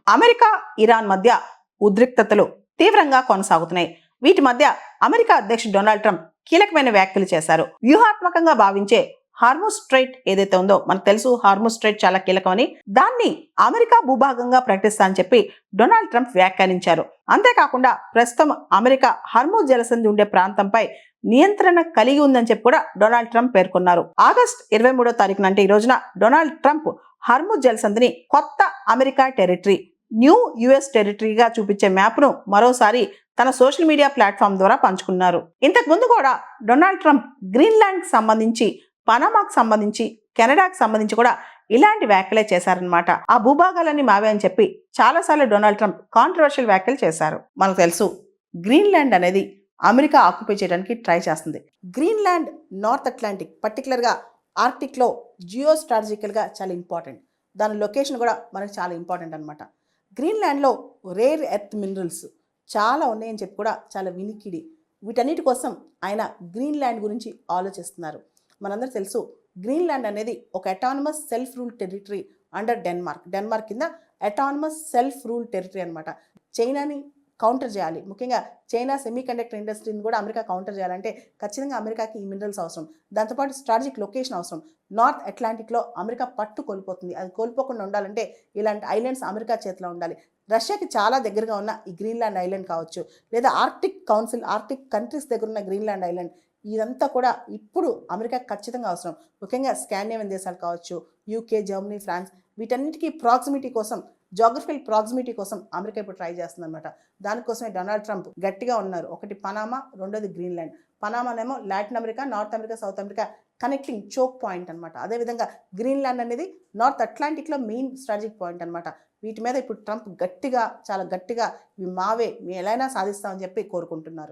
America Iran మధ్య ఉద్రిక్తతలు తీవ్రంగా కొనసాగుతున్నాయి. వీటి మధ్య అమెరికా అధ్యక్షుడు డొనాల్డ్ ట్రంప్ కీలకమైన వ్యాఖ్యలు చేశారు. వ్యూహాత్మకంగా భావించే హార్ముజ్ స్ట్రైట్ ఏదైతే ఉందో మనకు తెలుసు, హార్ముజ్ స్ట్రైట్ చాలా కీలకమని, దాన్ని అమెరికా భూభాగంగా ప్రకటిస్తానని చెప్పి డొనాల్డ్ ట్రంప్ వ్యాఖ్యానించారు. అంతేకాకుండా ప్రస్తుతం అమెరికా హార్ముజ్ జలసంధి ఉండే ప్రాంతంపై నియంత్రణ కలిగి ఉందని చెప్పి కూడా డొనాల్డ్ ట్రంప్ పేర్కొన్నారు. ఆగస్టు 23వ తారీఖున అంటే ఈ రోజున డొనాల్డ్ ట్రంప్ హార్ముజ్ జలసంధిని కొత్త అమెరికా టెరిటరీ, న్యూ యుఎస్ టెరిటరీగా చూపించే మ్యాప్ను మరోసారి తన సోషల్ మీడియా ప్లాట్ఫామ్ ద్వారా పంచుకున్నారు. ఇంతకు ముందు కూడా డొనాల్డ్ ట్రంప్ గ్రీన్లాండ్ కి సంబంధించి, పనామాకు సంబంధించి, కెనడాకు సంబంధించి కూడా ఇలాంటి వ్యాఖ్యలే చేశారనమాట. ఆ భూభాగాలన్నీ మావే అని చెప్పి చాలాసార్లు డొనాల్డ్ ట్రంప్ కాంట్రవర్షియల్ వ్యాఖ్యలు చేశారు. మనకు తెలుసు, గ్రీన్లాండ్ అనేది అమెరికా ఆక్యుపై చేయడానికి ట్రై చేస్తుంది. గ్రీన్లాండ్ నార్త్ అట్లాంటిక్, పర్టికులర్గా ఆర్క్టిక్లో జియో స్ట్రాటజికల్గా చాలా ఇంపార్టెంట్. దాని లొకేషన్ కూడా మనకు చాలా ఇంపార్టెంట్ అనమాట. గ్రీన్లాండ్లో రేర్ ఎర్త్ మినరల్స్ చాలా ఉన్నాయని చెప్పి కూడా చాలా వినికిడి. వీటన్నిటి కోసం ఆయన గ్రీన్లాండ్ గురించి ఆలోచిస్తున్నారు. మనందరూ తెలుసు, గ్రీన్లాండ్ అనేది ఒక autonomous self rule territory under Denmark కింద అటానమస్ సెల్ఫ్ రూల్ టెరిటరీ అనమాట. చైనాని కౌంటర్ చేయాలి, ముఖ్యంగా చైనా సెమీ కండక్టర్ ఇండస్ట్రీని కూడా అమెరికా కౌంటర్ చేయాలంటే ఖచ్చితంగా అమెరికాకి ఈ మినరల్స్ అవసరం. దాంతోపాటు స్ట్రాటజిక్ లొకేషన్ అవసరం. నార్త్ అట్లాంటిక్లో అమెరికా పట్టు కోల్పోతుంది. అది కోల్పోకుండా ఉండాలంటే ఇలాంటి ఐలాండ్స్ అమెరికా చేతిలో ఉండాలి. రష్యాకి చాలా దగ్గరగా ఉన్న ఈ గ్రీన్లాండ్ ఐలాండ్ కావచ్చు, లేదా ఆర్క్టిక్ కౌన్సిల్, ఆర్క్టిక్ కంట్రీస్ దగ్గర ఉన్న గ్రీన్లాండ్ ఐలాండ్, ఇదంతా కూడా ఇప్పుడు అమెరికాకి ఖచ్చితంగా అవసరం. ముఖ్యంగా స్కాండినేవియన్ దేశాలు కావచ్చు, యూకే, జర్మనీ, ఫ్రాన్స్, వీటన్నిటికీ ప్రాక్సిమిటీ కోసం, జాగ్రఫికల్ ప్రాక్సిమిటీ కోసం అమెరికా ఇప్పుడు ట్రై చేస్తుంది అనమాట. దానికోసమే డొనాల్డ్ ట్రంప్ గట్టిగా ఉన్నారు. ఒకటి పనామా, రెండోది గ్రీన్లాండ్. పనామానేమో Latin America, North America, South America connecting choke point అనమాట. అదేవిధంగా గ్రీన్లాండ్ అనేది నార్త్ అట్లాంటిక్లో మెయిన్ స్ట్రాటజిక్ పాయింట్ అనమాట. వీటి మీద ఇప్పుడు ట్రంప్ చాలా గట్టిగా ఇవి మావే, మేము ఎలా అయినా సాధిస్తామని చెప్పి కోరుకుంటున్నారు.